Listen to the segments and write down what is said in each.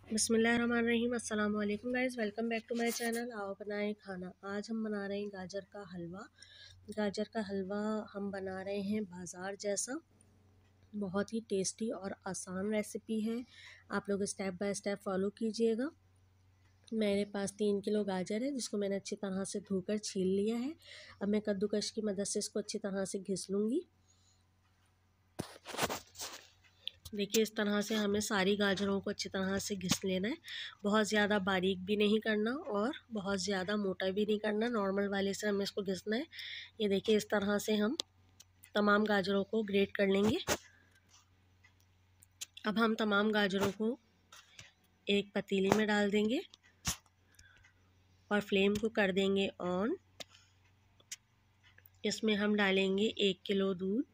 बिस्मिल्लाहिर्रहमानिर्रहीम। अस्सलाम वालेकुम guys, welcome back to my channel. आओ बनाएं खाना। आज हम बना रहे हैं गाजर का हलवा। गाजर का हलवा हम बना रहे हैं बाज़ार जैसा। बहुत ही टेस्टी और आसान रेसिपी है, आप लोग स्टेप बाय स्टेप फॉलो कीजिएगा। मेरे पास 3 किलो गाजर है, जिसको मैंने अच्छी तरह से धोकर छील लिया है। अब मैं कद्दूकश की मदद से इसको अच्छी तरह से घिस लूँगी। देखिए, इस तरह से हमें सारी गाजरों को अच्छी तरह से घिस लेना है। बहुत ज़्यादा बारीक भी नहीं करना और बहुत ज़्यादा मोटा भी नहीं करना, नॉर्मल वाले से हमें इसको घिसना है। ये देखिए, इस तरह से हम तमाम गाजरों को ग्रेट कर लेंगे। अब हम तमाम गाजरों को एक पतीली में डाल देंगे और फ्लेम को कर देंगे ऑन। इसमें हम डालेंगे 1 किलो दूध।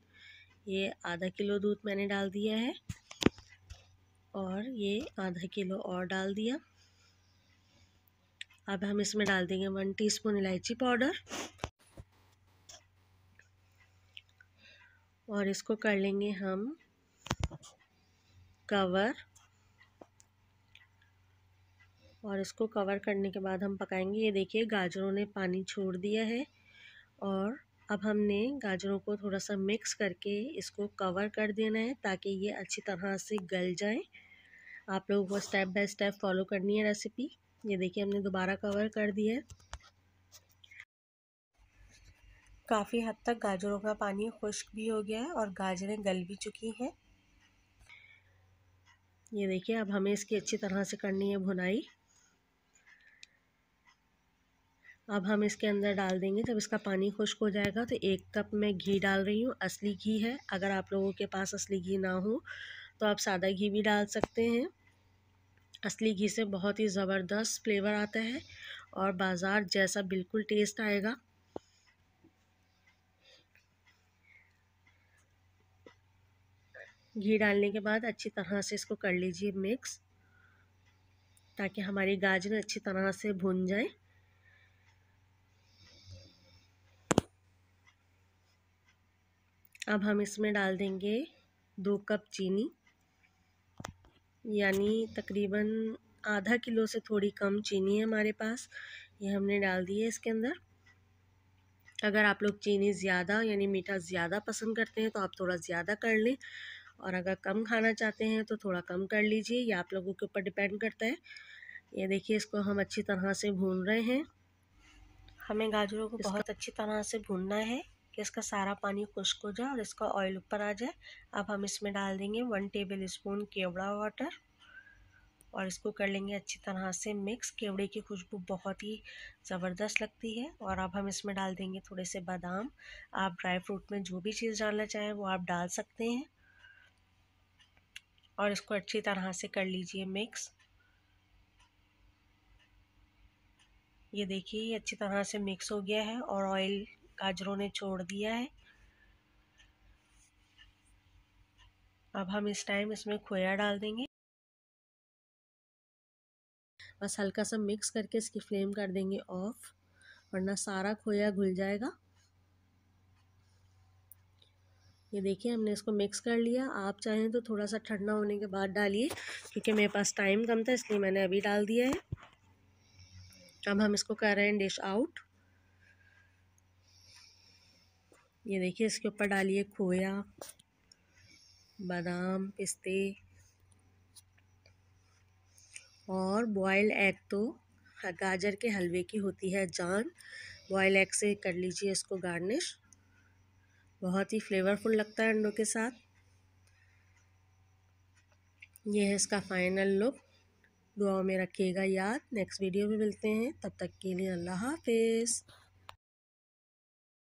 ये आधा किलो दूध मैंने डाल दिया है और ये आधा किलो और डाल दिया। अब हम इसमें डाल देंगे 1 टीस्पून इलायची पाउडर और इसको कर लेंगे हम कवर। और इसको कवर करने के बाद हम पकाएंगे। ये देखिए, गाजरों ने पानी छोड़ दिया है और अब हमने गाजरों को थोड़ा सा मिक्स करके इसको कवर कर देना है ताकि ये अच्छी तरह से गल जाए। आप लोगों को स्टेप बाय स्टेप फॉलो करनी है रेसिपी। ये देखिए, हमने दोबारा कवर कर दिया है। काफ़ी हद तक गाजरों का पानी खुश्क भी हो गया है और गाजरें गल भी चुकी हैं। ये देखिए, अब हमें इसकी अच्छी तरह से करनी है भुनाई। अब हम इसके अंदर डाल देंगे, जब इसका पानी खुश्क हो जाएगा तो 1 कप मैं घी डाल रही हूँ। असली घी है। अगर आप लोगों के पास असली घी ना हो तो आप सादा घी भी डाल सकते हैं। असली घी से बहुत ही ज़बरदस्त फ्लेवर आता है और बाज़ार जैसा बिल्कुल टेस्ट आएगा। घी डालने के बाद अच्छी तरह से इसको कर लीजिए मिक्स, ताकि हमारी गाजर अच्छी तरह से भुन जाए। अब हम इसमें डाल देंगे 2 कप चीनी, यानी तकरीबन आधा किलो से थोड़ी कम चीनी है हमारे पास। ये हमने डाल दी है इसके अंदर। अगर आप लोग चीनी ज़्यादा यानी मीठा ज़्यादा पसंद करते हैं तो आप थोड़ा ज़्यादा कर लें, और अगर कम खाना चाहते हैं तो थोड़ा कम कर लीजिए। ये आप लोगों के ऊपर डिपेंड करता है। ये देखिए, इसको हम अच्छी तरह से भून रहे हैं। हमें गाजरों को बहुत अच्छी तरह से भूनना है कि इसका सारा पानी खुश्क हो जाए और इसका ऑयल ऊपर आ जाए। अब हम इसमें डाल देंगे 1 टेबल स्पून केवड़ा वाटर और इसको कर लेंगे अच्छी तरह से मिक्स। केवड़े की खुशबू बहुत ही ज़बरदस्त लगती है। और अब हम इसमें डाल देंगे थोड़े से बादाम। आप ड्राई फ्रूट में जो भी चीज़ डालना चाहें वो आप डाल सकते हैं और इसको अच्छी तरह से कर लीजिए मिक्स। ये देखिए, ये अच्छी तरह से मिक्स हो गया है और ऑयल गाजरों ने छोड़ दिया है। अब हम इस टाइम इसमें खोया डाल देंगे। बस हल्का सा मिक्स करके इसकी फ्लेम कर देंगे ऑफ, वरना सारा खोया घुल जाएगा। ये देखिए, हमने इसको मिक्स कर लिया। आप चाहें तो थोड़ा सा ठंडा होने के बाद डालिए, क्योंकि मेरे पास टाइम कम था इसलिए मैंने अभी डाल दिया है। अब हम इसको कर रहे हैं डिश आउट। ये देखिए, इसके ऊपर डालिए खोया, बादाम, पिस्ते और बॉयल एग। तो गाजर के हलवे की होती है जान। बॉयल एग से कर लीजिए इसको गार्निश। बहुत ही फ्लेवरफुल लगता है अंडों के साथ। ये है इसका फाइनल लुक। दुआ में रखिएगा याद। नेक्स्ट वीडियो में मिलते हैं, तब तक के लिए अल्लाह हाफिज़।